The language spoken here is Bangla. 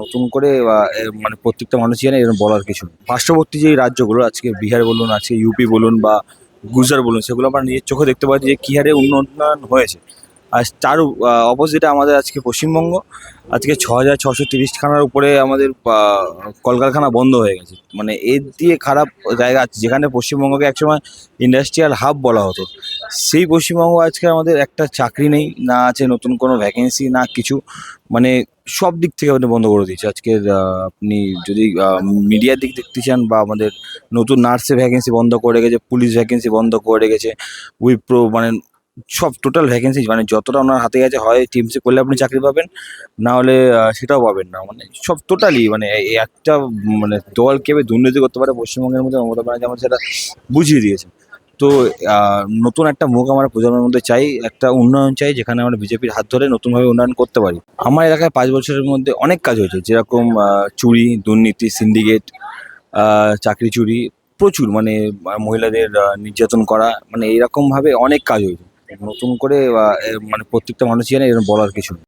নতুন করে মানে প্রত্যেকটা মানুষই জানে এরকম বলার কিছু নেই। পার্শ্ববর্তী যে রাজ্যগুলো আজকে বিহার বলুন, আজকে ইউপি বলুন বা গুজরাট বলুন, সেগুলো আমরা নিজের চোখে দেখতে পাচ্ছি যে কী হারে উন্নয়ন হয়েছে। আর তার অপোজিটে আমাদের আজকে পশ্চিমবঙ্গ, আজকে ৬,৬৩০খানার উপরে আমাদের কলকারখানা বন্ধ হয়ে গেছে। মানে এর দিয়ে খারাপ জায়গা আছে, যেখানে পশ্চিমবঙ্গকে একসময় ইন্ডাস্ট্রিয়াল হাব বলা হতো, সেই পশ্চিমবঙ্গ আজকে আমাদের একটা চাকরি নেই, না আছে নতুন কোনো ভ্যাকেন্সি, না কিছু। মানে সব দিক থেকে আমাদের বন্ধ করে দিয়েছে আজকের। আপনি যদি মিডিয়ার দিক দেখতে চান বা আমাদের নতুন নার্সের ভ্যাকেন্সি বন্ধ করে রেখেছে, পুলিশ ভ্যাকেন্সি বন্ধ করে রেখেছে, উইপ্রো মানে সব টোটাল ভ্যাকেন্সি, মানে যতটা ওনার হাতে আছে, হয় টিএমসি করলে আপনি চাকরি পাবেন, না হলে সেটাও পাবেন না। মানে সব টোটালি মানে এই একটা মানে দল কিভাবে দুর্নীতি করতে পারে পশ্চিমবঙ্গের মধ্যে, মমতা ব্যানার্জি আমাদের সেটা বুঝিয়ে দিয়েছে। তো নতুন একটা মুখ আমার প্রজন্মের মধ্যে চাই, একটা উন্নয়ন চাই, যেখানে আমরা বিজেপির হাত ধরে নতুনভাবে উন্নয়ন করতে পারি। আমার এলাকায় 5 বছরের মধ্যে অনেক কাজ হয়েছে, যেরকম চুরি, দুর্নীতি, সিন্ডিকেট, চাকরি চুরি, প্রচুর মানে মহিলাদের নির্যাতন করা, মানে এইরকমভাবে অনেক কাজ হয়েছে। নতুন করে মানে প্রত্যেকটা মানুষই জানে এরকম বলার কিছু নেই।